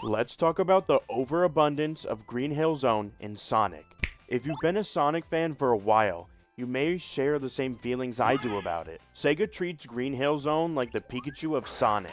Let's talk about the overabundance of Green Hill Zone in Sonic. If you've been a Sonic fan for a while, you may share the same feelings I do about it. Sega treats Green Hill Zone like the Pikachu of Sonic.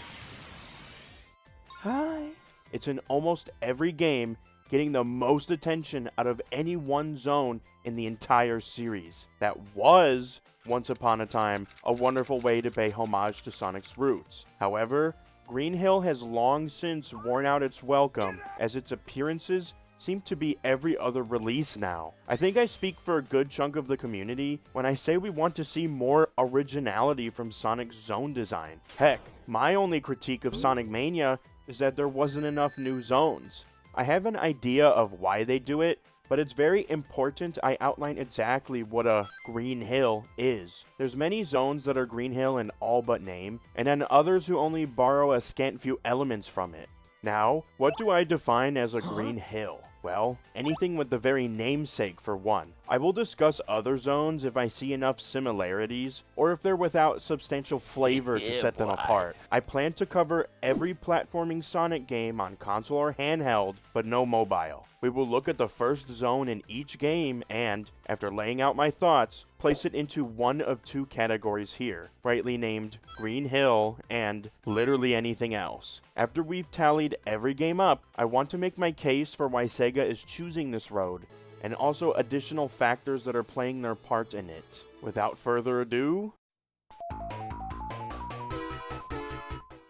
Hi. It's in almost every game, getting the most attention out of any one zone in the entire series. That was, once upon a time, a wonderful way to pay homage to Sonic's roots. However, Green Hill has long since worn out its welcome, as its appearances seem to be every other release now. I think I speak for a good chunk of the community when I say we want to see more originality from Sonic's zone design. Heck, my only critique of Sonic Mania is that there wasn't enough new zones. I have an idea of why they do it, but it's very important I outline exactly what a Green Hill is. There's many zones that are Green Hill in all but name, and then others who only borrow a scant few elements from it. Now, what do I define as a Green Hill? Well, anything with the very namesake for one. I will discuss other zones if I see enough similarities, or if they're without substantial flavor to set them apart. I plan to cover every platforming Sonic game on console or handheld, but no mobile. We will look at the first zone in each game and, after laying out my thoughts, place it into one of two categories here, rightly named Green Hill and literally anything else. After we've tallied every game up, I want to make my case for why Sega is choosing this road, and also additional factors that are playing their part in it. Without further ado,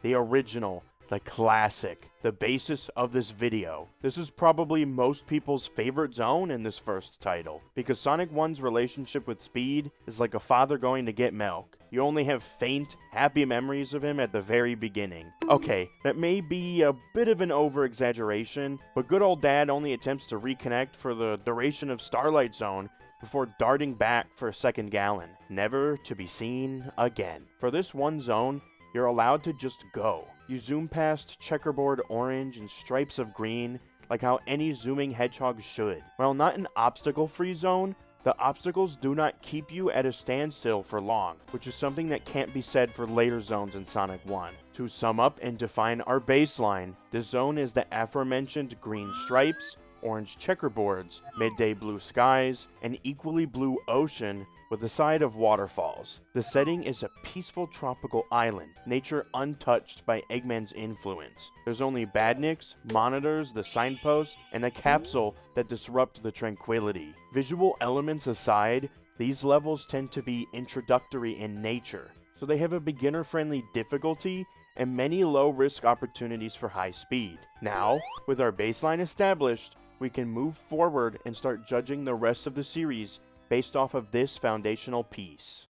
the original, the classic, the basis of this video. This is probably most people's favorite zone in this first title, because Sonic 1's relationship with Speed is like a father going to get milk. You only have faint, happy memories of him at the very beginning. Okay, that may be a bit of an over-exaggeration, but good old dad only attempts to reconnect for the duration of Starlight Zone before darting back for a second gallon, never to be seen again. For this one zone, you're allowed to just go. You zoom past checkerboard orange and stripes of green, like how any zooming Hedgehog should. While not an obstacle-free zone, the obstacles do not keep you at a standstill for long, which is something that can't be said for later zones in Sonic 1. To sum up and define our baseline, this zone is the aforementioned green stripes, orange checkerboards, midday blue skies, an equally blue ocean with a side of waterfalls. The setting is a peaceful tropical island, nature untouched by Eggman's influence. There's only badniks, monitors, the signpost, and a capsule that disrupt the tranquility. Visual elements aside, these levels tend to be introductory in nature, so they have a beginner-friendly difficulty and many low-risk opportunities for high speed. Now, with our baseline established, we can move forward and start judging the rest of the series based off of this foundational piece.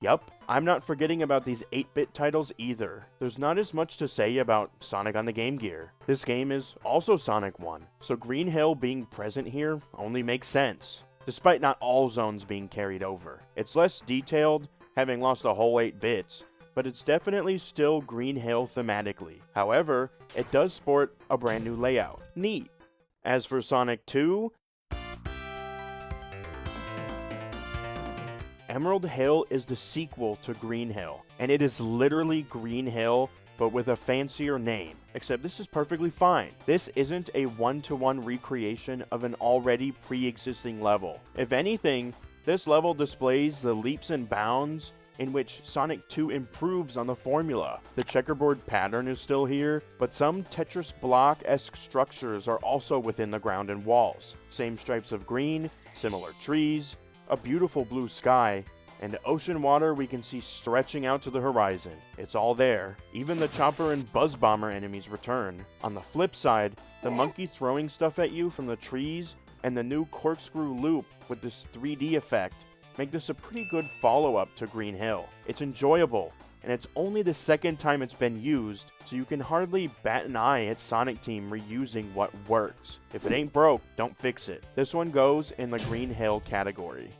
Yup, I'm not forgetting about these 8-bit titles either. There's not as much to say about Sonic on the Game Gear. This game is also Sonic 1, so Green Hill being present here only makes sense, despite not all zones being carried over. It's less detailed, having lost a whole 8 bits, but it's definitely still Green Hill thematically. However, it does sport a brand new layout. Neat. As for Sonic 2, Emerald Hill is the sequel to Green Hill, and it is literally Green Hill, but with a fancier name. Except this is perfectly fine. This isn't a one-to-one recreation of an already pre-existing level. If anything, this level displays the leaps and bounds in which Sonic 2 improves on the formula. The checkerboard pattern is still here, but some Tetris block-esque structures are also within the ground and walls. Same stripes of green, similar trees, a beautiful blue sky, and ocean water we can see stretching out to the horizon. It's all there. Even the Chopper and Buzz Bomber enemies return. On the flip side, the monkey throwing stuff at you from the trees and the new corkscrew loop with this 3D effect make this a pretty good follow-up to Green Hill. It's enjoyable, and it's only the second time it's been used, so you can hardly bat an eye at Sonic Team reusing what works. If it ain't broke, don't fix it. This one goes in the Green Hill category.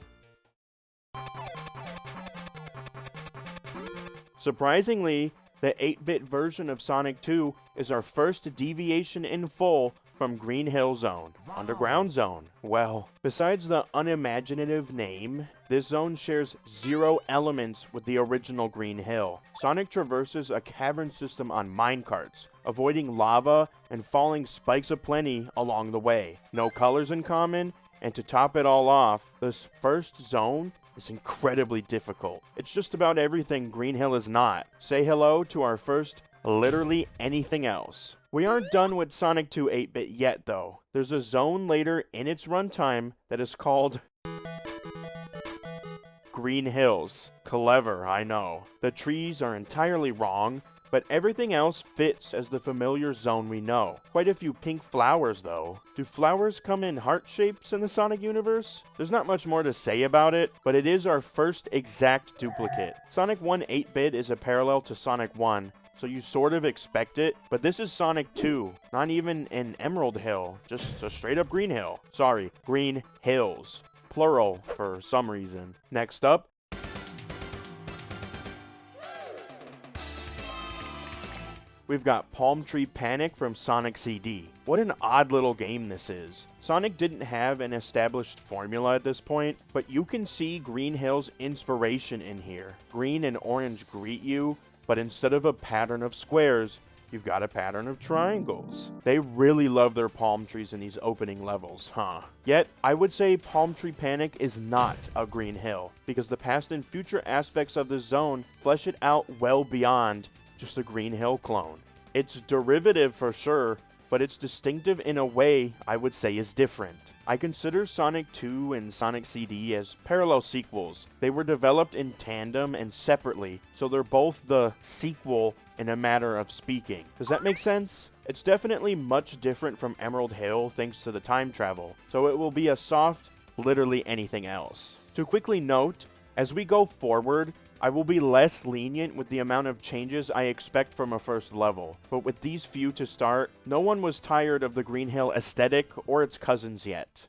Surprisingly, the 8-bit version of Sonic 2 is our first deviation in full from Green Hill Zone. Underground Zone. Well, besides the unimaginative name, this zone shares 0 elements with the original Green Hill. Sonic traverses a cavern system on minecarts, avoiding lava and falling spikes aplenty along the way. No colors in common, and to top it all off, this first zone is incredibly difficult. It's just about everything Green Hill is not. Say hello to our first literally anything else. We aren't done with Sonic 2 8-bit yet though. There's a zone later in its runtime that is called Green Hills. Clever, I know. The trees are entirely wrong, but everything else fits as the familiar zone we know. Quite a few pink flowers though. Do flowers come in heart shapes in the Sonic universe? There's not much more to say about it, but it is our first exact duplicate. Sonic 1 8-bit is a parallel to Sonic 1, so you sort of expect it, but this is Sonic 2, not even an Emerald Hill, just a straight up Green Hill. Sorry, Green Hills. Plural for some reason. Next up, we've got Palm Tree Panic from Sonic CD. What an odd little game this is. Sonic didn't have an established formula at this point, but you can see Green Hill's inspiration in here. Green and orange greet you, but instead of a pattern of squares, you've got a pattern of triangles. They really love their palm trees in these opening levels, huh? Yet, I would say Palm Tree Panic is not a Green Hill, because the past and future aspects of this zone flesh it out well beyond just a Green Hill clone. It's derivative for sure, but it's distinctive in a way I would say is different. I consider Sonic 2 and Sonic CD as parallel sequels. They were developed in tandem and separately, so they're both the sequel in a matter of speaking. Does that make sense? It's definitely much different from Emerald Hill thanks to the time travel, so it will be a soft, literally anything else. To quickly note, as we go forward, I will be less lenient with the amount of changes I expect from a first level, but with these few to start, no one was tired of the Green Hill aesthetic or its cousins yet.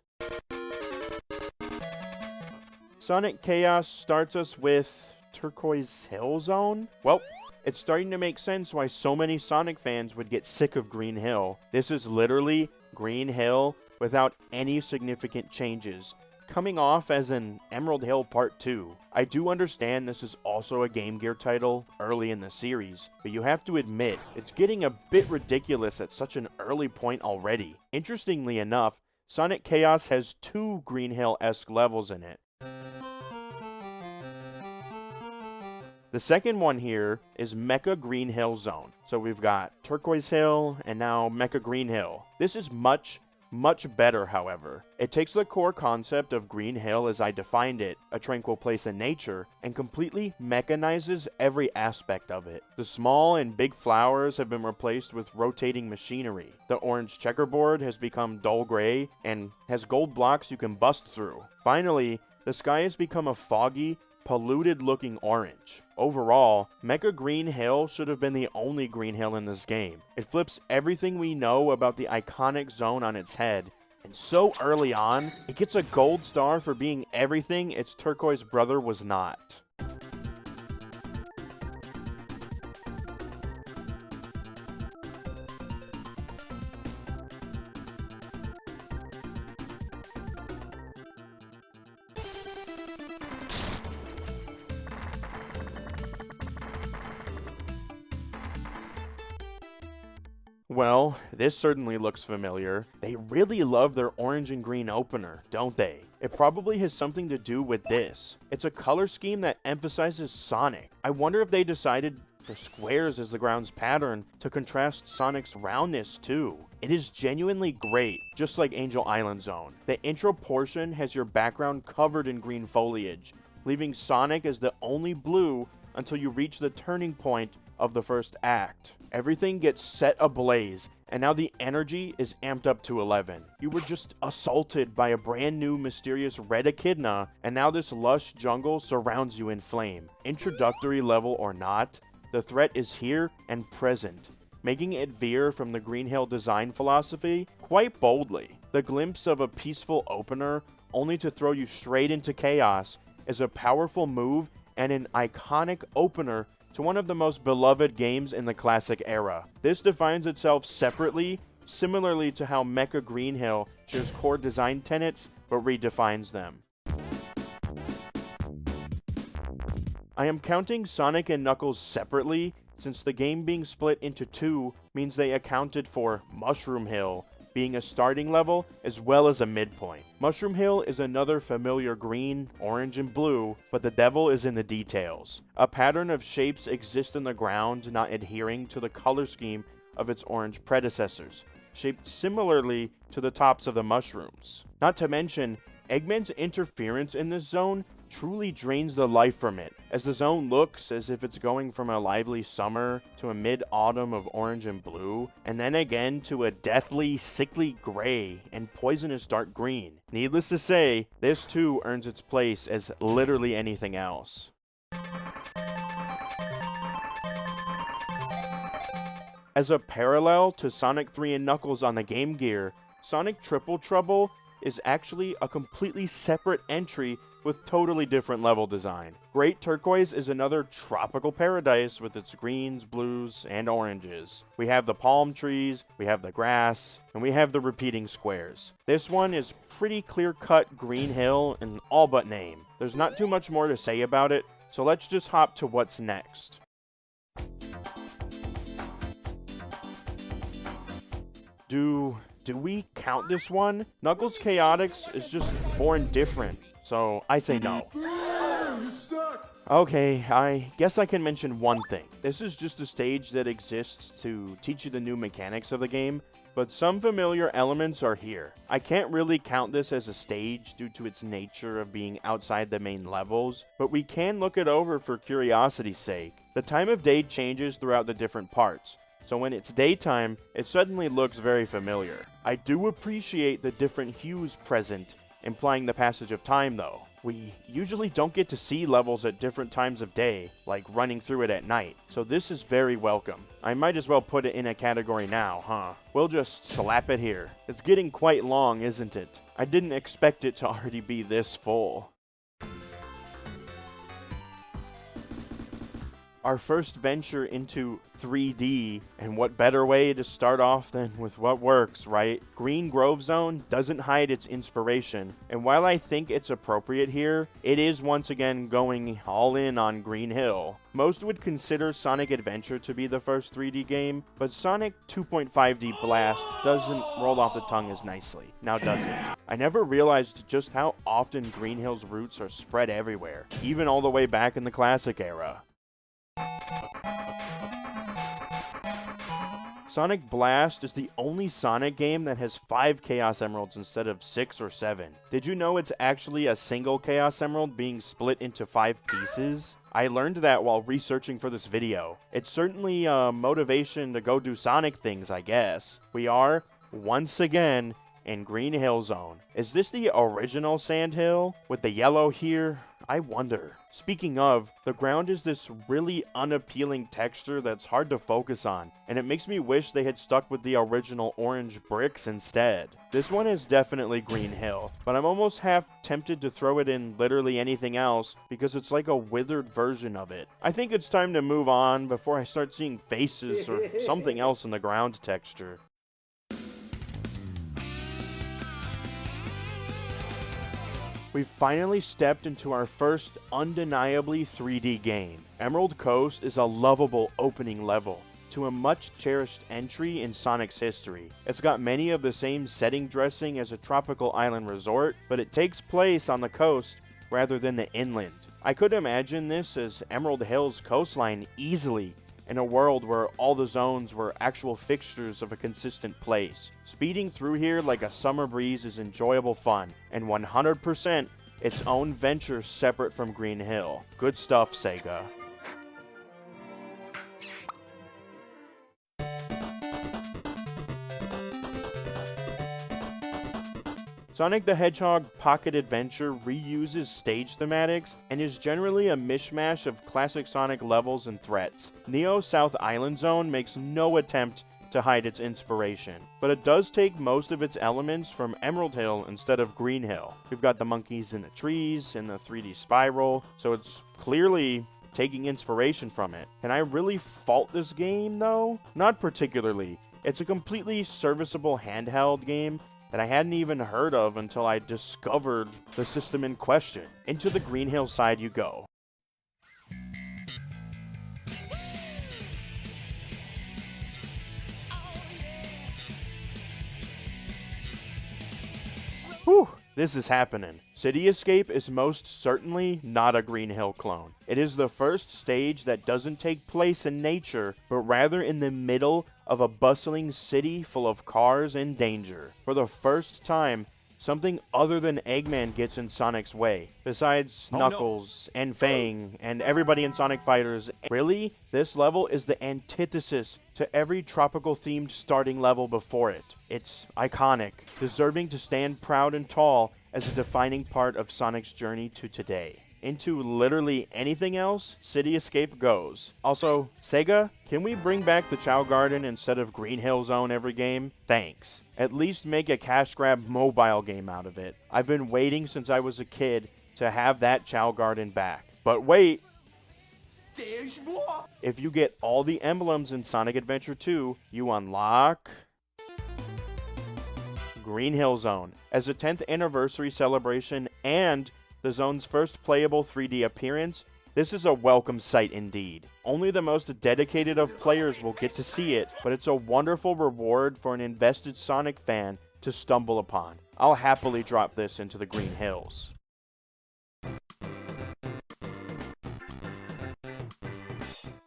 Sonic Chaos starts us with Turquoise Hill Zone? Well, it's starting to make sense why so many Sonic fans would get sick of Green Hill. This is literally Green Hill without any significant changes, coming off as an Emerald Hill Part 2. I do understand this is also a Game Gear title early in the series, but you have to admit, it's getting a bit ridiculous at such an early point already. Interestingly enough, Sonic Chaos has 2 Green Hill-esque levels in it. The second one here is Mecha Green Hill Zone. So we've got Turquoise Hill and now Mecha Green Hill. This is much better, however. It takes the core concept of Green Hill as I defined it, a tranquil place in nature, and completely mechanizes every aspect of it. The small and big flowers have been replaced with rotating machinery. The orange checkerboard has become dull gray and has gold blocks you can bust through. Finally, the sky has become a foggy, polluted-looking orange. Overall, Mecha Green Hill should have been the only Green Hill in this game. It flips everything we know about the iconic zone on its head, and so early on, it gets a gold star for being everything its turquoise brother was not. Well, this certainly looks familiar. They really love their orange and green opener, don't they? It probably has something to do with this. It's a color scheme that emphasizes Sonic. I wonder if they decided for squares as the ground's pattern to contrast Sonic's roundness too. It is genuinely great, just like Angel Island Zone. The intro portion has your background covered in green foliage, leaving Sonic as the only blue until you reach the turning point of the first act. Everything gets set ablaze, and now the energy is amped up to 11. You were just assaulted by a brand new mysterious red echidna, and now this lush jungle surrounds you in flame. Introductory level or not, the threat is here and present, making it veer from the Green Hill design philosophy quite boldly. The glimpse of a peaceful opener, only to throw you straight into chaos, is a powerful move and an iconic opener to one of the most beloved games in the classic era. This defines itself separately similarly to how Mecha Green Hill shares core design tenets but redefines them. I am counting Sonic and Knuckles separately, since the game being split into two means they accounted for Mushroom Hill being a starting level as well as a midpoint. Mushroom Hill is another familiar green, orange, and blue, but the devil is in the details. A pattern of shapes exists in the ground not adhering to the color scheme of its orange predecessors, shaped similarly to the tops of the mushrooms. Not to mention, Eggman's interference in this zone truly drains the life from it, as the zone looks as if it's going from a lively summer to a mid-autumn of orange and blue, and then again to a deathly, sickly gray and poisonous dark green. Needless to say, this too earns its place as literally anything else. As a parallel to Sonic 3 and Knuckles on the Game Gear, Sonic Triple Trouble is actually a completely separate entry with totally different level design. Great Turquoise is another tropical paradise with its greens, blues, and oranges. We have the palm trees, we have the grass, and we have the repeating squares. This one is pretty clear-cut Green Hill in all but name. There's not too much more to say about it, so let's just hop to what's next. Do we count this one? Knuckles Chaotix is just born different, so I say no. Okay, I guess I can mention one thing. This is just a stage that exists to teach you the new mechanics of the game, but some familiar elements are here. I can't really count this as a stage due to its nature of being outside the main levels, but we can look it over for curiosity's sake. The time of day changes throughout the different parts, so when it's daytime, it suddenly looks very familiar. I do appreciate the different hues present, implying the passage of time though. We usually don't get to see levels at different times of day, like running through it at night, so this is very welcome. I might as well put it in a category now, huh? We'll just slap it here. It's getting quite long, isn't it? I didn't expect it to already be this full. Our first venture into 3D, and what better way to start off than with what works, right? Green Grove Zone doesn't hide its inspiration, and while I think it's appropriate here, it is once again going all in on Green Hill. Most would consider Sonic Adventure to be the first 3D game, but Sonic 2.5D Blast doesn't roll off the tongue as nicely, now does it? I never realized just how often Green Hill's roots are spread everywhere, even all the way back in the classic era. Sonic Blast is the only Sonic game that has 5 Chaos Emeralds instead of 6 or 7. Did you know it's actually a single Chaos Emerald being split into 5 pieces? I learned that while researching for this video. It's certainly a motivation to go do Sonic things, I guess. We are, once again, in Green Hill Zone. Is this the original Sand Hill? With the yellow here? I wonder. Speaking of, the ground is this really unappealing texture that's hard to focus on, and it makes me wish they had stuck with the original orange bricks instead. This one is definitely Green Hill, but I'm almost half tempted to throw it in literally anything else because it's like a withered version of it. I think it's time to move on before I start seeing faces or something else in the ground texture. We've finally stepped into our first undeniably 3D game. Emerald Coast is a lovable opening level to a much cherished entry in Sonic's history. It's got many of the same setting dressing as a tropical island resort, but it takes place on the coast rather than the inland. I could imagine this as Emerald Hill's coastline easily, in a world where all the zones were actual fixtures of a consistent place. Speeding through here like a summer breeze is enjoyable fun, and 100% its own venture separate from Green Hill. Good stuff, Sega. Sonic the Hedgehog Pocket Adventure reuses stage thematics and is generally a mishmash of classic Sonic levels and threats. Neo South Island Zone makes no attempt to hide its inspiration, but it does take most of its elements from Emerald Hill instead of Green Hill. We've got the monkeys in the trees and the 3D spiral, so it's clearly taking inspiration from it. Can I really fault this game, though? Not particularly. It's a completely serviceable handheld game that I hadn't even heard of until I discovered the system in question. Into the Green Hill side you go. Whew, this is happening. City Escape is most certainly not a Green Hill clone. It is the first stage that doesn't take place in nature, but rather in the middle of a bustling city full of cars and danger. For the first time, something other than Eggman gets in Sonic's way, besides Knuckles and Fang and everybody in Sonic Fighters. Really? This level is the antithesis to every tropical-themed starting level before it. It's iconic, deserving to stand proud and tall as a defining part of Sonic's journey to today. Into literally anything else, City Escape goes. Also, Sega, can we bring back the Chow Garden instead of Green Hill Zone every game? Thanks. At least make a cash grab mobile game out of it. I've been waiting since I was a kid to have that Chow Garden back. But wait! If you get all the emblems in Sonic Adventure 2, you unlock Green Hill Zone. As a 10th anniversary celebration and the zone's first playable 3D appearance, this is a welcome sight indeed. Only the most dedicated of players will get to see it, but it's a wonderful reward for an invested Sonic fan to stumble upon. I'll happily drop this into the Green Hills.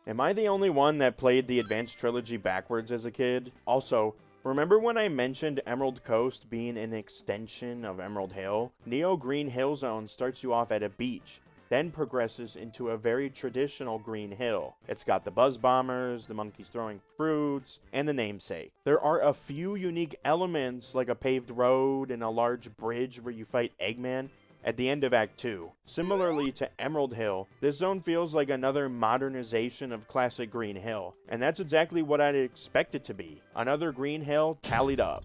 Am I the only one that played the Advanced Trilogy backwards as a kid? Also, remember when I mentioned Emerald Coast being an extension of Emerald Hill? Neo Green Hill Zone starts you off at a beach, then progresses into a very traditional Green Hill. It's got the buzz bombers, the monkeys throwing fruits, and the namesake. There are a few unique elements like a paved road and a large bridge where you fight Eggman at the end of Act 2. Similarly to Emerald Hill, this zone feels like another modernization of classic Green Hill, and that's exactly what I'd expect it to be. Another Green Hill tallied up.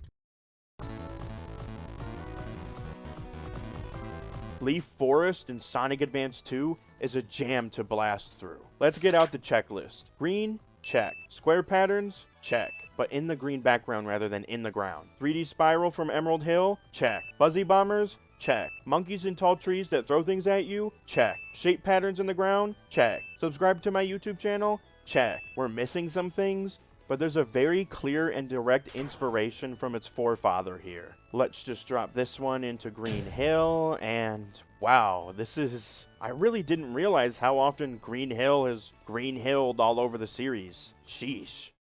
Leaf Forest in Sonic Advance 2 is a jam to blast through. Let's get out the checklist. Green, check. Square patterns, check, but in the green background rather than in the ground. 3D spiral from Emerald Hill, check. Buzzy bombers, check. Monkeys in tall trees that throw things at you, check. Shape patterns in the ground, check. Subscribe to my YouTube channel, check. We're missing some things, but there's a very clear and direct inspiration from its forefather here. Let's just drop this one into Green Hill, and wow, this is... I really didn't realize how often Green Hill is Green Hilled all over the series. Sheesh.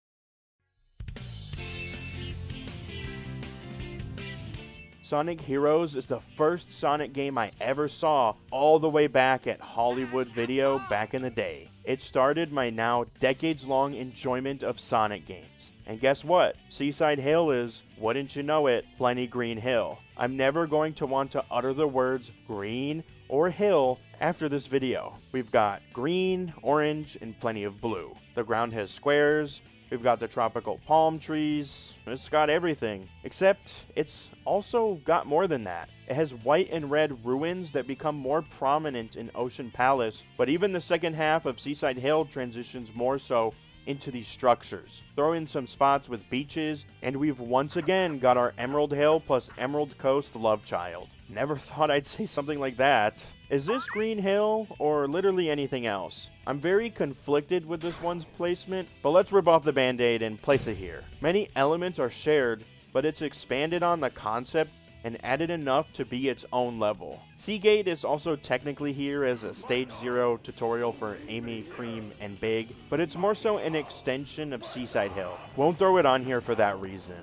Sonic Heroes is the first Sonic game I ever saw all the way back at Hollywood Video back in the day. It started my now decades-long enjoyment of Sonic games. And guess what? Seaside Hill is, wouldn't you know it, plenty Green Hill. I'm never going to want to utter the words green or hill after this video. We've got green, orange, and plenty of blue. The ground has squares. We've got the tropical palm trees. It's got everything. Except it's also got more than that. It has white and red ruins that become more prominent in Ocean Palace, but even the second half of Seaside Hill transitions more so into these structures. Throw in some spots with beaches, and we've once again got our Emerald Hill plus Emerald Coast love child. Never thought I'd say something like that. Is this Green Hill, or literally anything else? I'm very conflicted with this one's placement, but let's rip off the band-aid and place it here. Many elements are shared, but it's expanded on the concept and added enough to be its own level. Seagate is also technically here as a Stage 0 tutorial for Amy, Cream, and Big, but it's more so an extension of Seaside Hill. Won't throw it on here for that reason.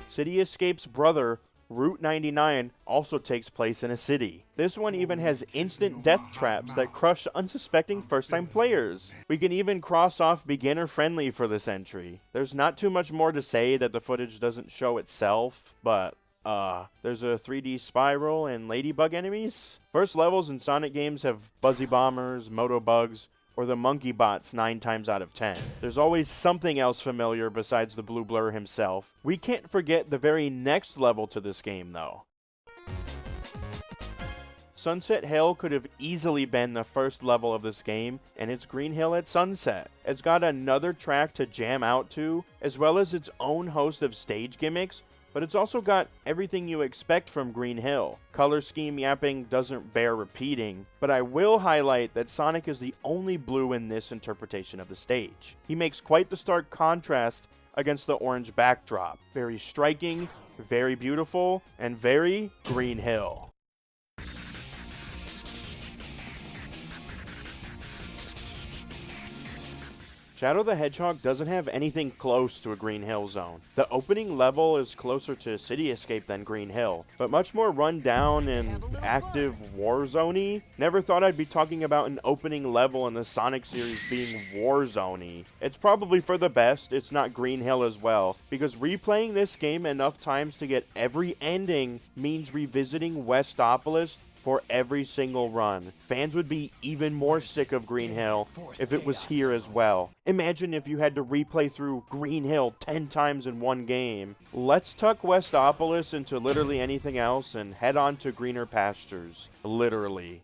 City Escape's brother, Route 99, also takes place in a city. This one even has instant death traps that crush unsuspecting first-time players. We can even cross off beginner-friendly for this entry. There's not too much more to say that the footage doesn't show itself, but there's a 3D spiral and ladybug enemies. First levels in Sonic games have buzzy bombers, moto bugs, or the monkey bots 9 times out of 10. There's always something else familiar besides the Blue Blur himself. We can't forget the very next level to this game, though. Sunset Hill could have easily been the first level of this game, and it's Green Hill at sunset. It's got another track to jam out to, as well as its own host of stage gimmicks, but it's also got everything you expect from Green Hill. Color scheme yapping doesn't bear repeating, but I will highlight that Sonic is the only blue in this interpretation of the stage. He makes quite the stark contrast against the orange backdrop. Very striking, very beautiful, and very Green Hill. Shadow the Hedgehog doesn't have anything close to a Green Hill zone. The opening level is closer to City Escape than Green Hill, but much more run down and active Warzone-y. Never thought I'd be talking about an opening level in the Sonic series being Warzone-y. It's probably for the best it's not Green Hill as well, because replaying this game enough times to get every ending means revisiting Westopolis for every single run. Fans would be even more sick of Green Hill if it was here as well. Imagine if you had to replay through Green Hill 10 times in one game. Let's tuck Westopolis into literally anything else and head on to greener pastures. Literally.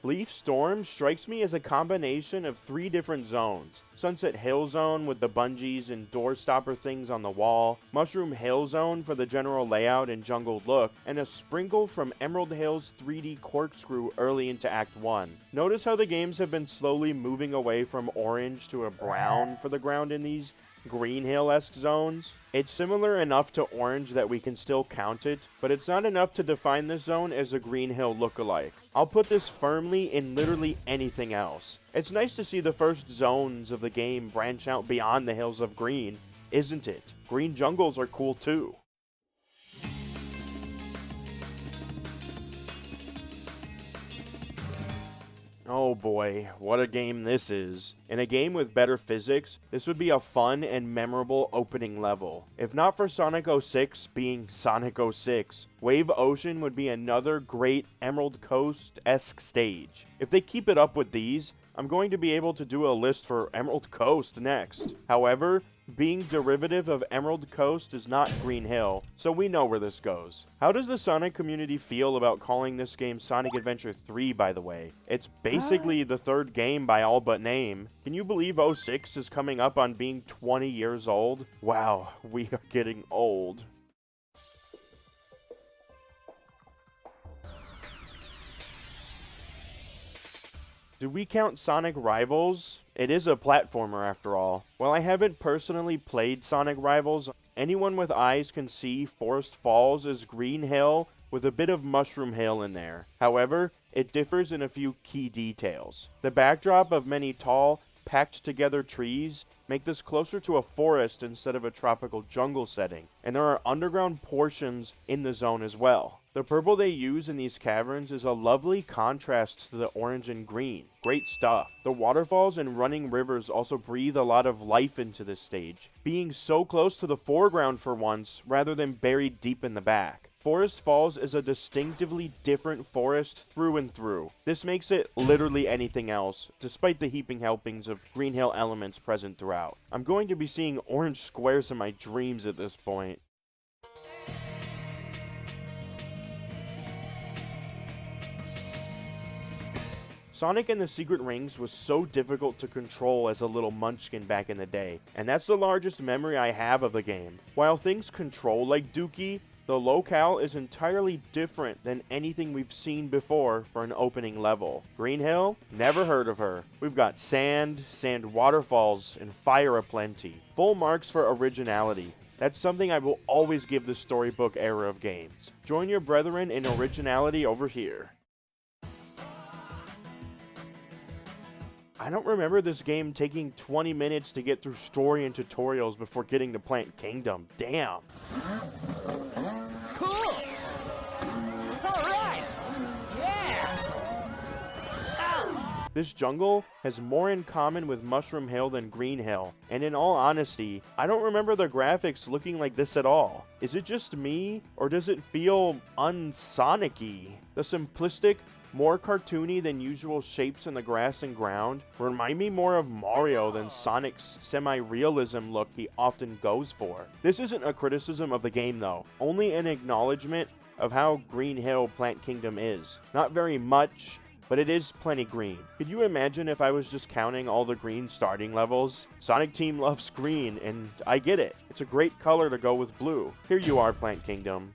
Leaf Storm strikes me as a combination of 3 different zones. Sunset Hill Zone with the bungees and door stopper things on the wall, Mushroom Hill Zone for the general layout and jungled look, and a sprinkle from Emerald Hill's 3D corkscrew early into Act 1. Notice how the games have been slowly moving away from orange to a brown for the ground in these Green Hill-esque zones. It's similar enough to orange that we can still count it, but it's not enough to define this zone as a Green Hill lookalike. I'll put this firmly in literally anything else. It's nice to see the first zones of the game branch out beyond the hills of green, isn't it? Green jungles are cool too. Oh boy, what a game this is. In a game with better physics, this would be a fun and memorable opening level. If not for Sonic 06 being Sonic 06, Wave Ocean would be another great Emerald Coast-esque stage. If they keep it up with these, I'm going to be able to do a list for Emerald Coast next. However, being derivative of Emerald Coast is not Green Hill, so we know where this goes. How does the Sonic community feel about calling this game Sonic Adventure 3, by the way? It's basically the third game by all but name. Can you believe 06 is coming up on being 20 years old? Wow, we are getting old. Do we count Sonic Rivals? It is a platformer after all. While I haven't personally played Sonic Rivals, anyone with eyes can see Forest Falls is Green Hill with a bit of Mushroom Hill in there. However, it differs in a few key details. The backdrop of many tall, packed together trees make this closer to a forest instead of a tropical jungle setting, and there are underground portions in the zone as well. The purple they use in these caverns is a lovely contrast to the orange and green. Great stuff. The waterfalls and running rivers also breathe a lot of life into this stage, being so close to the foreground for once rather than buried deep in the back. Forest Falls is a distinctively different forest through and through. This makes it literally anything else, despite the heaping helpings of Green Hill elements present throughout. I'm going to be seeing orange squares in my dreams at this point. Sonic and the Secret Rings was so difficult to control as a little munchkin back in the day, and that's the largest memory I have of the game. While things control like Dookie, the locale is entirely different than anything we've seen before for an opening level. Green Hill? Never heard of her. We've got sand waterfalls, and fire aplenty. Full marks for originality. That's something I will always give the storybook era of games. Join your brethren in originality over here. I don't remember this game taking 20 minutes to get through story and tutorials before getting to Plant Kingdom. Damn. Cool! Alright! Yeah! Ow! This jungle has more in common with Mushroom Hill than Green Hill, and in all honesty, I don't remember the graphics looking like this at all. Is it just me, or does it feel un-Sonic-y? The simplistic, more cartoony than usual shapes in the grass and ground remind me more of Mario than Sonic's semi-realism look he often goes for. This isn't a criticism of the game though, only an acknowledgement of how Green Hill Plant Kingdom is. Not very much, but it is plenty green. Could you imagine if I was just counting all the green starting levels? Sonic Team loves green, and I get it. It's a great color to go with blue. Here you are, Plant Kingdom.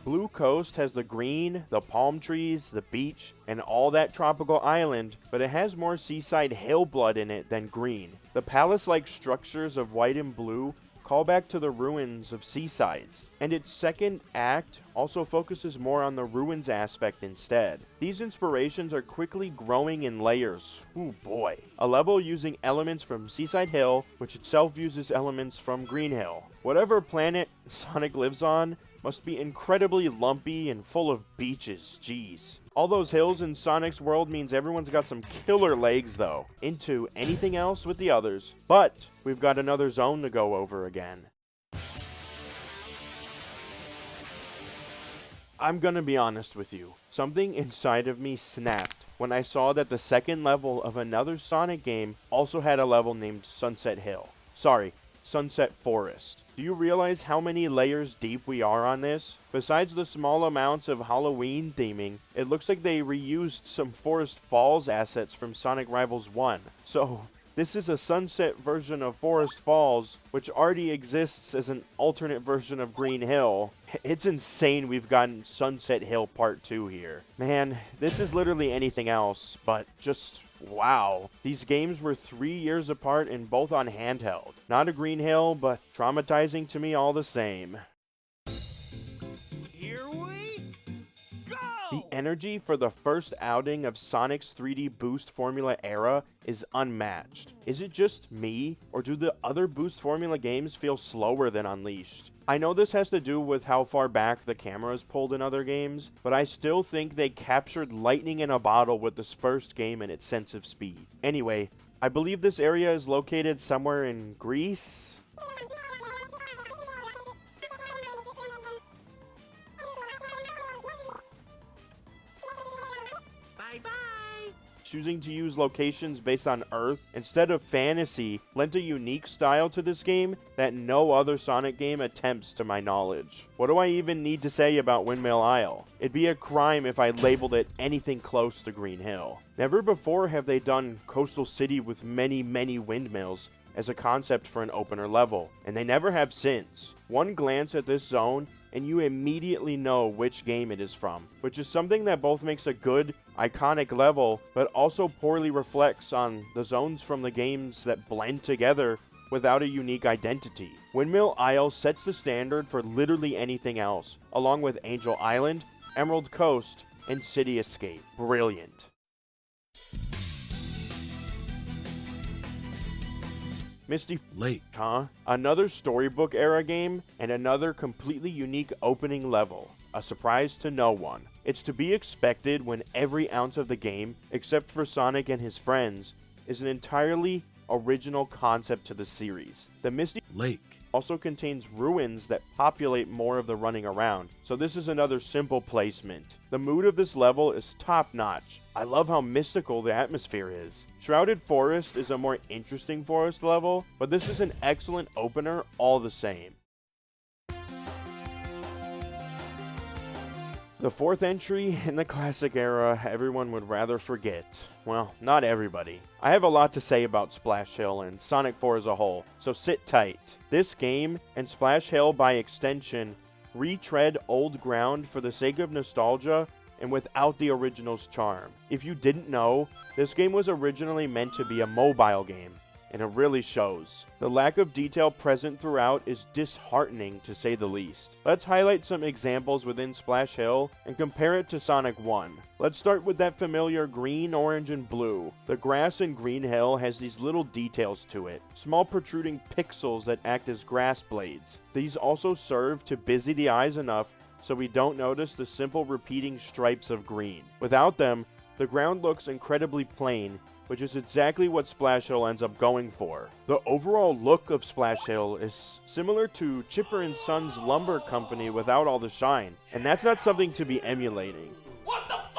Blue Coast has the green, the palm trees, the beach, and all that tropical island, but it has more seaside hill blood in it than green. The palace-like structures of white and blue call back to the ruins of seasides, and its second act also focuses more on the ruins aspect instead. These inspirations are quickly growing in layers. Ooh boy. A level using elements from Seaside Hill, which itself uses elements from Green Hill. Whatever planet Sonic lives on must be incredibly lumpy and full of beaches, jeez. All those hills in Sonic's world means everyone's got some killer legs though. Into anything else with the others. But we've got another zone to go over again. I'm gonna be honest with you. Something inside of me snapped when I saw that the second level of another Sonic game also had a level named Sunset Hill. Sorry, Sunset Forest. Do you realize how many layers deep we are on this? Besides the small amounts of Halloween theming, it looks like they reused some Forest Falls assets from Sonic Rivals 1. So, this is a sunset version of Forest Falls, which already exists as an alternate version of Green Hill. It's insane we've gotten Sunset Hill Part 2 here. Man, this is literally anything else, but just wow. These games were 3 years apart and both on handheld. Not a Green Hill, but traumatizing to me all the same. Here we go! The energy for the first outing of Sonic's 3D Boost Formula era is unmatched. Is it just me, or do the other Boost Formula games feel slower than Unleashed? I know this has to do with how far back the camera is pulled in other games, but I still think they captured lightning in a bottle with this first game and its sense of speed. Anyway, I believe this area is located somewhere in Greece? Choosing to use locations based on Earth instead of fantasy lent a unique style to this game that no other Sonic game attempts to my knowledge. What do I even need to say about Windmill Isle? It'd be a crime if I labeled it anything close to Green Hill. Never before have they done Coastal City with many windmills as a concept for an opener level, and they never have since. One glance at this zone and you immediately know which game it is from, which is something that both makes a good, iconic level, but also poorly reflects on the zones from the games that blend together without a unique identity. Windmill Isle sets the standard for literally anything else, along with Angel Island, Emerald Coast, and City Escape. Brilliant. Misty Lake, huh? Another storybook era game, and another completely unique opening level. A surprise to no one. It's to be expected when every ounce of the game, except for Sonic and his friends, is an entirely original concept to the series. The Misty Lake also contains ruins that populate more of the running around, so this is another simple placement. The mood of this level is top-notch. I love how mystical the atmosphere is. Shrouded Forest is a more interesting forest level, but this is an excellent opener all the same. The fourth entry in the classic era everyone would rather forget. Well, not everybody. I have a lot to say about Splash Hill and Sonic 4 as a whole, so sit tight. This game, and Splash Hill by extension, retread old ground for the sake of nostalgia and without the original's charm. If you didn't know, this game was originally meant to be a mobile game, and it really shows. The lack of detail present throughout is disheartening to say the least. Let's highlight some examples within Splash Hill and compare it to Sonic 1. Let's start with that familiar green, orange, and blue. The grass in Green Hill has these little details to it. Small protruding pixels that act as grass blades. These also serve to busy the eyes enough so we don't notice the simple repeating stripes of green. Without them, the ground looks incredibly plain, which is exactly what Splash Hill ends up going for. The overall look of Splash Hill is similar to Chipper and Son's Lumber Company without all the shine, and that's not something to be emulating.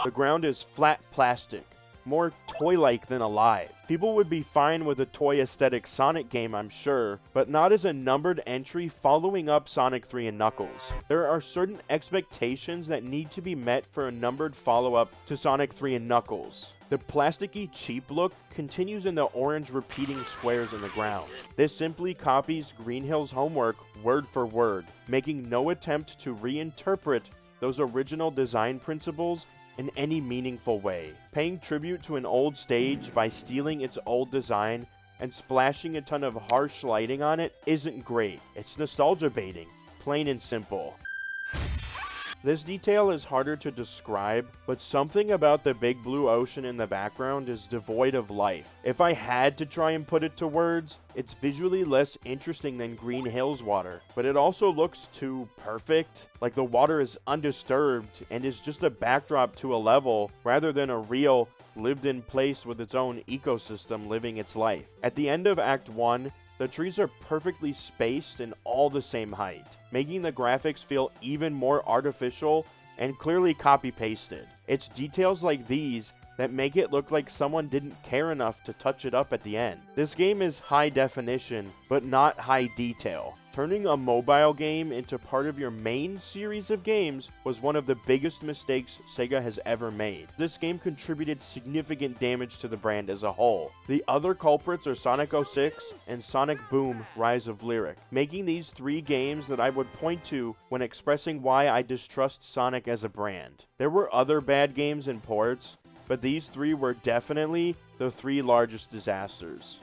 The ground is flat plastic, more toy-like than alive. People would be fine with a toy aesthetic Sonic game, I'm sure, but not as a numbered entry following up Sonic 3 and Knuckles. There are certain expectations that need to be met for a numbered follow-up to Sonic 3 and Knuckles. The plasticky cheap look continues in the orange repeating squares in the ground. This simply copies Green Hill's homework word for word, making no attempt to reinterpret those original design principles in any meaningful way. Paying tribute to an old stage by stealing its old design and splashing a ton of harsh lighting on it isn't great. It's nostalgia baiting, plain and simple. This detail is harder to describe, but something about the big blue ocean in the background is devoid of life. If I had to try and put it to words, it's visually less interesting than Green Hill's water, but it also looks too perfect. Like the water is undisturbed and is just a backdrop to a level rather than a real, lived-in place with its own ecosystem living its life. At the end of Act 1, the trees are perfectly spaced and all the same height, making the graphics feel even more artificial and clearly copy-pasted. It's details like these that make it look like someone didn't care enough to touch it up at the end. This game is high definition, but not high detail. Turning a mobile game into part of your main series of games was one of the biggest mistakes Sega has ever made. This game contributed significant damage to the brand as a whole. The other culprits are Sonic 06 and Sonic Boom: Rise of Lyric, making these three games that I would point to when expressing why I distrust Sonic as a brand. There were other bad games and ports, but these three were definitely the three largest disasters.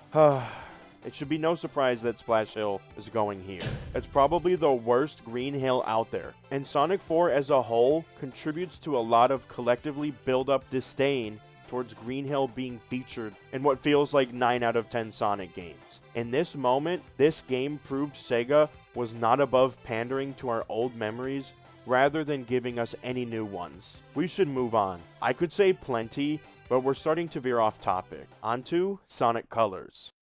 It should be no surprise that Splash Hill is going here. It's probably the worst Green Hill out there, and Sonic 4 as a whole contributes to a lot of collectively build-up disdain towards Green Hill being featured in what feels like 9 out of 10 Sonic games. In this moment, this game proved Sega was not above pandering to our old memories rather than giving us any new ones. We should move on. I could say plenty, but we're starting to veer off topic. Onto Sonic Colors.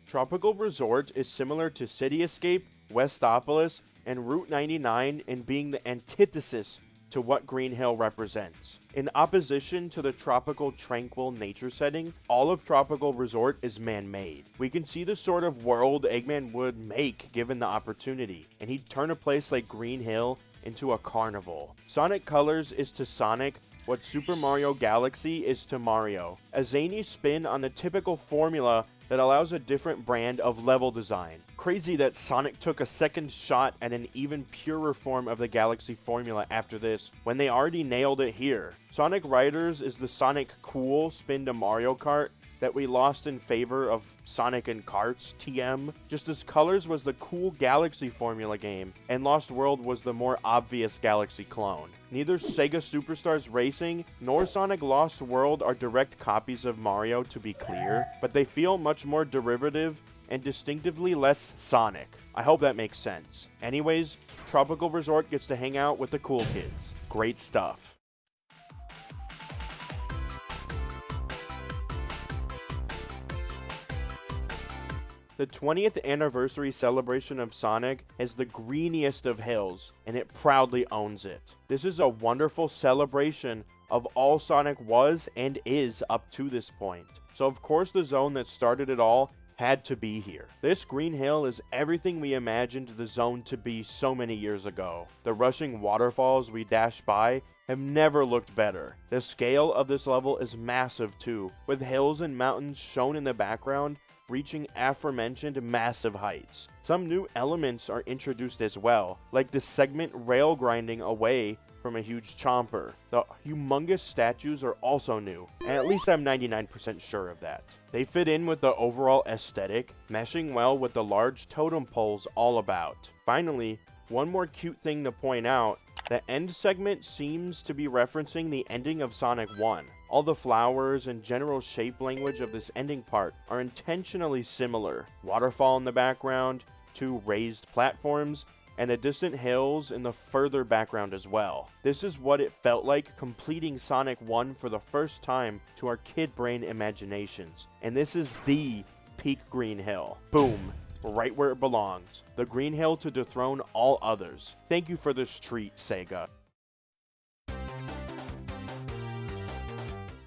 Tropical Resort is similar to City Escape, Westopolis, and Route 99 in being the antithesis to what Green Hill represents. In opposition to the tropical tranquil nature setting, all of Tropical Resort is man-made. We can see the sort of world Eggman would make given the opportunity, and he'd turn a place like Green Hill into a carnival. Sonic Colors is to Sonic what Super Mario Galaxy is to Mario, a zany spin on the typical formula that allows a different brand of level design. Crazy that Sonic took a second shot at an even purer form of the Galaxy formula after this, when they already nailed it here. Sonic Riders is the Sonic Cool spin to Mario Kart that we lost in favor of Sonic and Karts TM, just as Colors was the cool Galaxy formula game, and Lost World was the more obvious Galaxy clone. Neither Sega Superstars Racing nor Sonic Lost World are direct copies of Mario, to be clear, but they feel much more derivative and distinctively less Sonic. I hope that makes sense. Anyways, Tropical Resort gets to hang out with the cool kids. Great stuff. The 20th anniversary celebration of Sonic is the greeniest of hills, and it proudly owns it. This is a wonderful celebration of all Sonic was and is up to this point. So of course the zone that started it all had to be here. This Green Hill is everything we imagined the zone to be so many years ago. The rushing waterfalls we dash by have never looked better. The scale of this level is massive too, with hills and mountains shown in the background reaching aforementioned massive heights. Some new elements are introduced as well, like the segment rail grinding away from a huge chomper. The humongous statues are also new, and at least I'm 99% sure of that. They fit in with the overall aesthetic, meshing well with the large totem poles all about. Finally, one more cute thing to point out, the end segment seems to be referencing the ending of Sonic 1. All the flowers and general shape language of this ending part are intentionally similar. Waterfall in the background, 2 raised platforms, and the distant hills in the further background as well. This is what it felt like completing Sonic 1 for the first time to our kid brain imaginations. And this is the peak Green Hill. Boom. Right where it belongs. The Green Hill to dethrone all others. Thank you for this treat, Sega.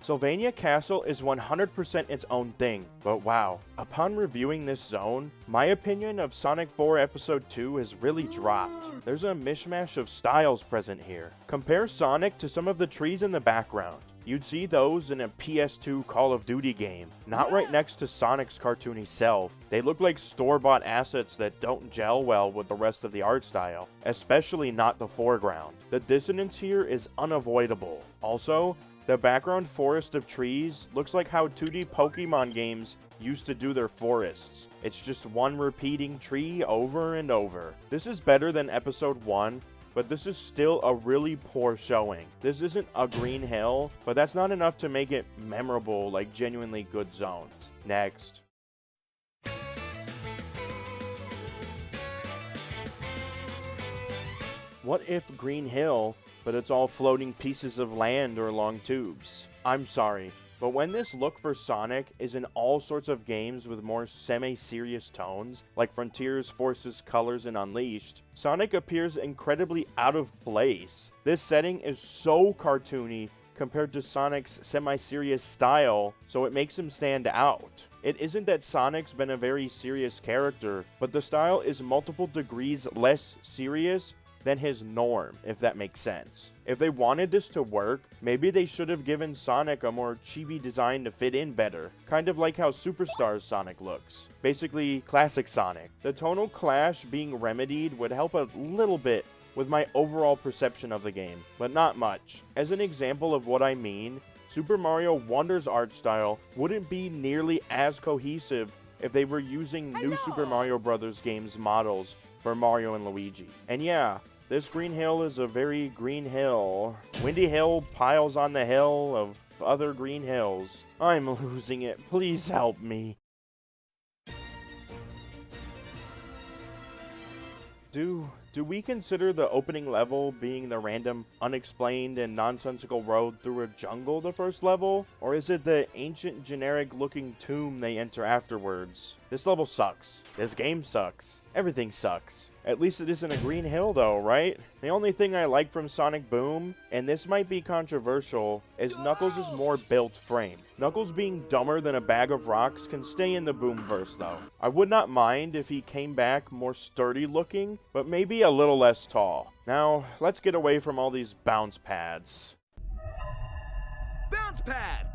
Sylvania Castle is 100% its own thing, but wow, upon reviewing this zone, my opinion of Sonic 4 Episode 2 has really dropped. There's a mishmash of styles present here. Compare Sonic to some of the trees in the background. You'd see those in a PS2 Call of Duty game, not right next to Sonic's cartoony self. They look like store-bought assets that don't gel well with the rest of the art style, especially not the foreground. The dissonance here is unavoidable. Also, the background forest of trees looks like how 2D Pokemon games used to do their forests. It's just one repeating tree over and over. This is better than Episode 1, but this is still a really poor showing. This isn't a Green Hill, but that's not enough to make it memorable like genuinely good zones. Next. What if Green Hill, but it's all floating pieces of land or long tubes? I'm sorry, but when this look for Sonic is in all sorts of games with more semi-serious tones, like Frontiers, Forces, Colors, and Unleashed, Sonic appears incredibly out of place. This setting is so cartoony compared to Sonic's semi-serious style, so it makes him stand out. It isn't that Sonic's been a very serious character, but the style is multiple degrees less serious than his norm, if that makes sense. If they wanted this to work, maybe they should have given Sonic a more chibi design to fit in better, kind of like how Superstars Sonic looks. Basically, classic Sonic. The tonal clash being remedied would help a little bit with my overall perception of the game, but not much. As an example of what I mean, Super Mario Wonder's art style wouldn't be nearly as cohesive if they were using new Super Mario Bros. Games models for Mario and Luigi. And yeah, this Green Hill is a very green hill. Windy Hill piles on the hill of other green hills. I'm losing it. Please help me. Do we consider the opening level being the random, unexplained, and nonsensical road through a jungle the first level? Or is it the ancient, generic-looking tomb they enter afterwards? This level sucks. This game sucks. Everything sucks. At least it isn't a Green Hill though, right? The only thing I like from Sonic Boom, and this might be controversial, is Knuckles' more built frame. Knuckles being dumber than a bag of rocks can stay in the Boomverse though. I would not mind if he came back more sturdy looking, but maybe a little less tall. Now, let's get away from all these bounce pads. Bounce pad!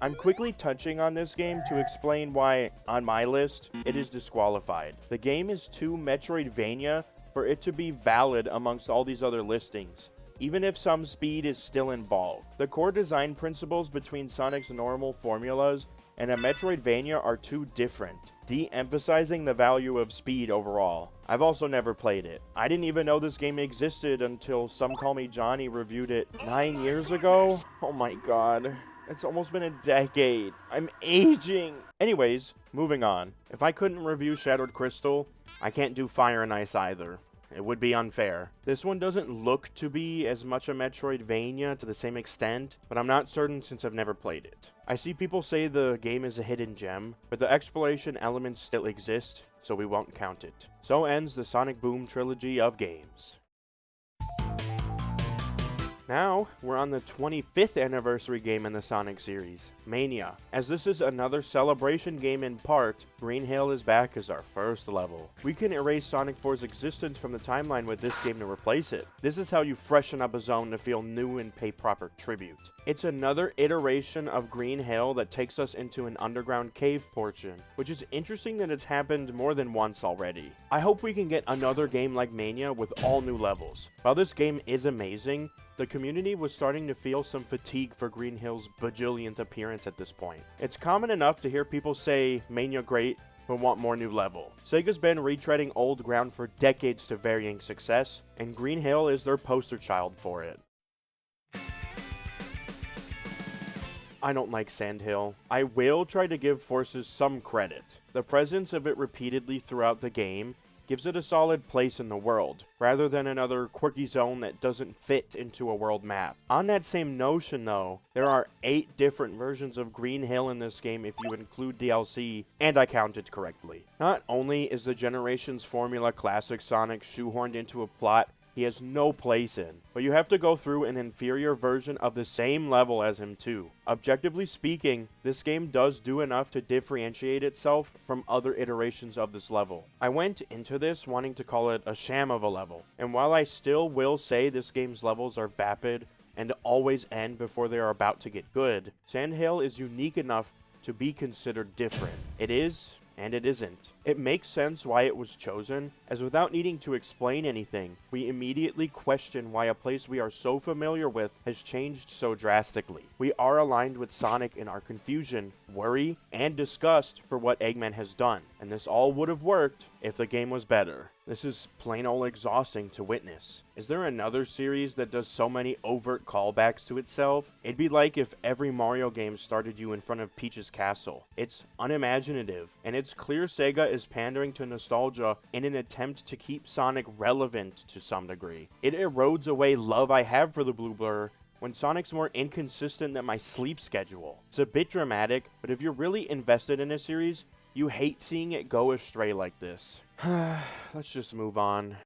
I'm quickly touching on this game to explain why, on my list, it is disqualified. The game is too Metroidvania for it to be valid amongst all these other listings, even if some speed is still involved. The core design principles between Sonic's normal formulas and a Metroidvania are too different, de-emphasizing the value of speed overall. I've also never played it. I didn't even know this game existed until Some Call Me Johnny reviewed it 9 years ago. Oh my god. It's almost been a decade. I'm aging. Anyways, moving on. If I couldn't review Shattered Crystal, I can't do Fire and Ice either. It would be unfair. This one doesn't look to be as much a Metroidvania to the same extent, but I'm not certain since I've never played it. I see people say the game is a hidden gem, but the exploration elements still exist, so we won't count it. So ends the Sonic Boom trilogy of games. Now, we're on the 25th anniversary game in the Sonic series, Mania. As this is another celebration game in part, Green Hill is back as our first level. We can erase Sonic 4's existence from the timeline with this game to replace it. This is how you freshen up a zone to feel new and pay proper tribute. It's another iteration of Green Hill that takes us into an underground cave portion, which is interesting that it's happened more than once already. I hope we can get another game like Mania with all new levels. While this game is amazing, the community was starting to feel some fatigue for Green Hill's bajillionth appearance at this point. It's common enough to hear people say Mania great, but want more new level. Sega's been retreading old ground for decades to varying success, and Green Hill is their poster child for it. I don't like Sandhill. I will try to give Forces some credit. The presence of it repeatedly throughout the game gives it a solid place in the world, rather than another quirky zone that doesn't fit into a world map. On that same notion though, there are 8 different versions of Green Hill in this game if you include DLC, and I counted correctly. Not only is the Generations formula classic Sonic shoehorned into a plot he has no place in, but you have to go through an inferior version of the same level as him too. Objectively speaking, this game does do enough to differentiate itself from other iterations of this level. I went into this wanting to call it a sham of a level, and while I still will say this game's levels are vapid and always end before they are about to get good, Sand Hill is unique enough to be considered different. It is, and it isn't. It makes sense why it was chosen, as without needing to explain anything, we immediately question why a place we are so familiar with has changed so drastically. We are aligned with Sonic in our confusion, worry, and disgust for what Eggman has done, and this all would have worked if the game was better. This is plain old exhausting to witness. Is there another series that does so many overt callbacks to itself? It'd be like if every Mario game started you in front of Peach's castle. It's unimaginative, and it's clear Sega is pandering to nostalgia in an attempt to keep Sonic relevant to some degree. It erodes away love I have for the Blue Blur when Sonic's more inconsistent than my sleep schedule. It's a bit dramatic, but if you're really invested in a series, you hate seeing it go astray like this. Let's just move on.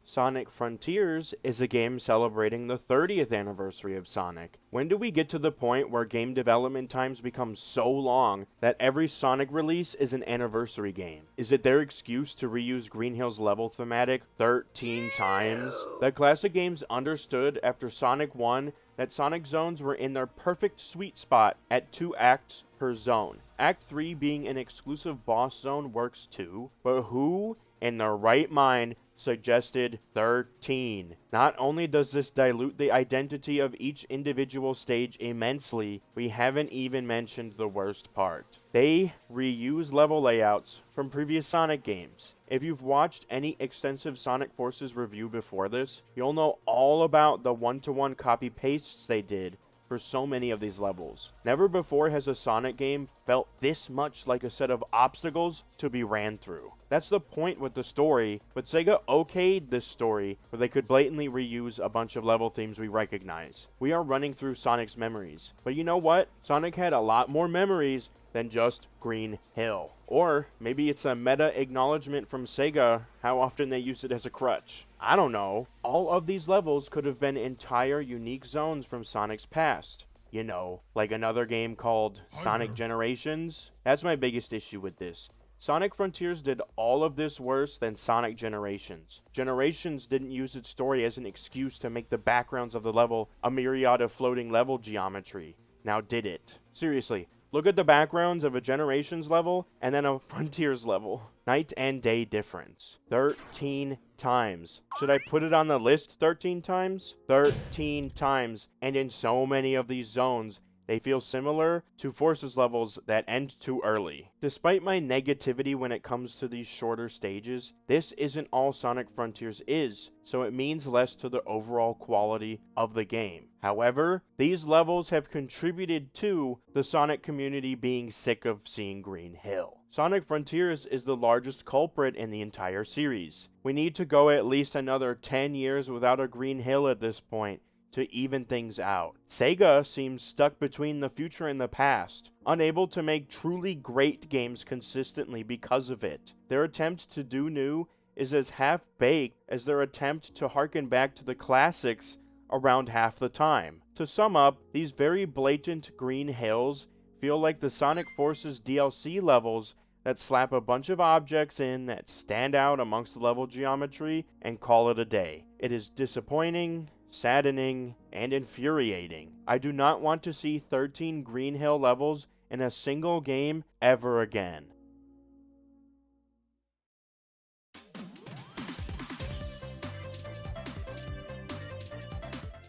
Sonic Frontiers is a game celebrating the 30th anniversary of Sonic. When do we get to the point where game development times become so long that every Sonic release is an anniversary game? Is it their excuse to reuse Green Hill's level thematic 13 times? The classic games understood after Sonic 1 that Sonic zones were in their perfect sweet spot at 2 acts per zone. Act 3 being an exclusive boss zone works too, but who in their right mind suggested 13? Not only does this dilute the identity of each individual stage immensely, we haven't even mentioned the worst part. They reuse level layouts from previous Sonic games. If you've watched any extensive Sonic Forces review before this, you'll know all about the one-to-one copy-pastes they did for so many of these levels. Never before has a Sonic game felt this much like a set of obstacles to be ran through. That's the point with the story, but Sega okayed this story where they could blatantly reuse a bunch of level themes we recognize. We are running through Sonic's memories, but you know what? Sonic had a lot more memories than just Green Hill. Or maybe it's a meta acknowledgement from Sega how often they use it as a crutch. I don't know. All of these levels could have been entire unique zones from Sonic's past. You know, like another game called Sonic Generations. That's my biggest issue with this. Sonic Frontiers did all of this worse than Sonic Generations. Generations didn't use its story as an excuse to make the backgrounds of the level a myriad of floating level geometry. Now did it? Seriously, look at the backgrounds of a Generations level and then a Frontiers level. Night and day difference. 13 times. Should I put it on the list 13 times? 13 times. And in so many of these zones, they feel similar to Forces levels that end too early. Despite my negativity when it comes to these shorter stages, this isn't all Sonic Frontiers is, so it means less to the overall quality of the game. However, these levels have contributed to the Sonic community being sick of seeing Green Hill. Sonic Frontiers is the largest culprit in the entire series. We need to go at least another 10 years without a Green Hill at this point to even things out. Sega seems stuck between the future and the past, unable to make truly great games consistently because of it. Their attempt to do new is as half-baked as their attempt to harken back to the classics around half the time. To sum up, these very blatant Green Hills feel like the Sonic Forces DLC levels that slap a bunch of objects in that stand out amongst the level geometry and call it a day. It is disappointing, saddening, and infuriating. I do not want to see 13 Green Hill levels in a single game ever again.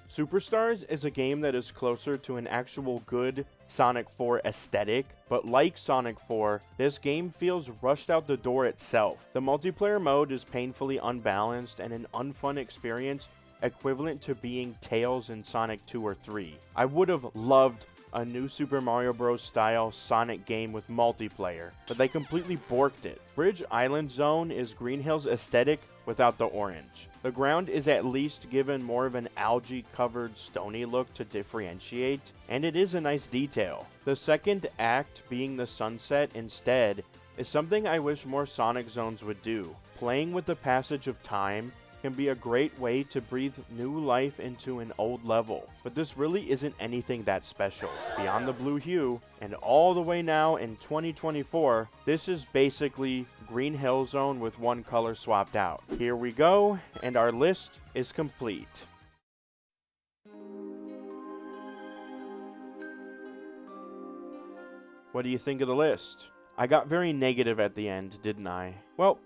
Superstars is a game that is closer to an actual good Sonic 4 aesthetic, but like Sonic 4, this game feels rushed out the door itself. The multiplayer mode is painfully unbalanced and an unfun experience equivalent to being Tails in Sonic 2 or 3. I would have loved a new Super Mario Bros. Style Sonic game with multiplayer, but they completely borked it. Bridge Island Zone is Green Hill's aesthetic without the orange. The ground is at least given more of an algae-covered stony look to differentiate, and it is a nice detail. The second act, being the sunset instead, is something I wish more Sonic zones would do. Playing with the passage of time can be a great way to breathe new life into an old level, but this really isn't anything that special. Beyond the blue hue, and all the way now in 2024, this is basically Green Hill Zone with one color swapped out. Here we go, and our list is complete. What do you think of the list? I got very negative at the end, didn't I? Well,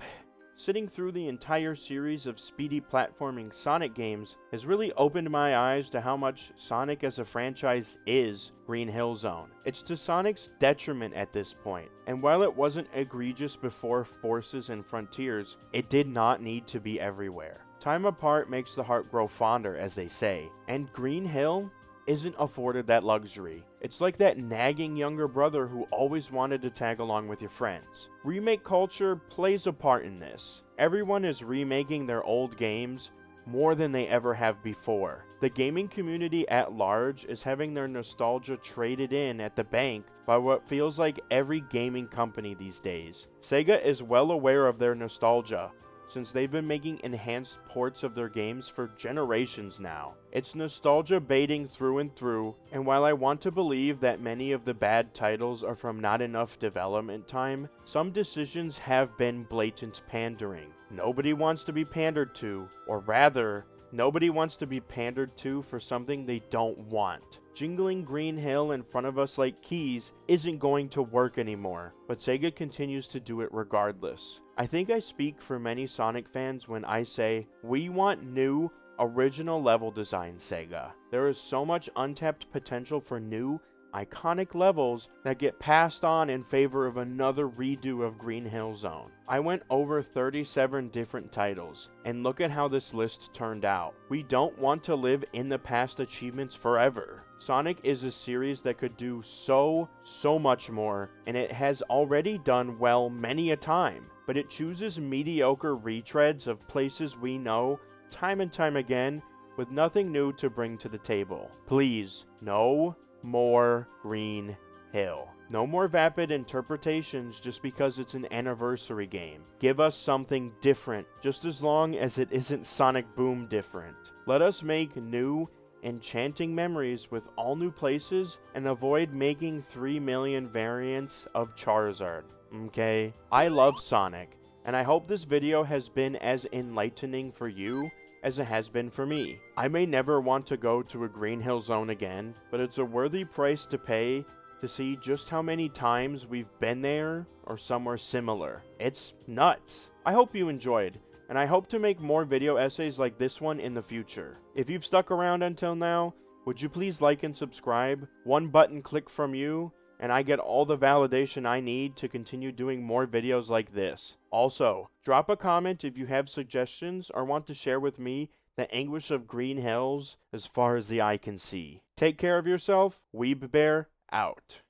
sitting through the entire series of speedy platforming Sonic games has really opened my eyes to how much Sonic as a franchise is Green Hill Zone. It's to Sonic's detriment at this point, and while it wasn't egregious before Forces and Frontiers, it did not need to be everywhere. Time apart makes the heart grow fonder, as they say, and Green Hill isn't afforded that luxury. It's like that nagging younger brother who always wanted to tag along with your friends. Remake culture plays a part in this. Everyone is remaking their old games more than they ever have before. The gaming community at large is having their nostalgia traded in at the bank by what feels like every gaming company these days. Sega is well aware of their nostalgia, since they've been making enhanced ports of their games for generations now. It's nostalgia baiting through and through, and while I want to believe that many of the bad titles are from not enough development time, some decisions have been blatant pandering. Nobody wants to be pandered to, or rather, nobody wants to be pandered to for something they don't want. Jingling Green Hill in front of us like keys isn't going to work anymore, but Sega continues to do it regardless. I think I speak for many Sonic fans when I say, we want new, original level design, Sega. There is so much untapped potential for new, iconic levels that get passed on in favor of another redo of Green Hill Zone. I went over 37 different titles, and look at how this list turned out. We don't want to live in the past achievements forever. Sonic is a series that could do so much more, and it has already done well many a time, but it chooses mediocre retreads of places we know time and time again with nothing new to bring to the table. Please, no more Green Hill. No more vapid interpretations just because it's an anniversary game. Give us something different, just as long as it isn't Sonic Boom different. Let us make new, enchanting memories with all new places and avoid making 3 million variants of Charizard. Okay? I love Sonic, and I hope this video has been as enlightening for you as it has been for me. I may never want to go to a Green Hill Zone again, but it's a worthy price to pay to see just how many times we've been there or somewhere similar. It's nuts. I hope you enjoyed, and I hope to make more video essays like this one in the future. If you've stuck around until now, would you please like and subscribe? One button click from you, and I get all the validation I need to continue doing more videos like this. Also, drop a comment if you have suggestions or want to share with me the anguish of Green Hills as far as the eye can see. Take care of yourself. WeebBear out.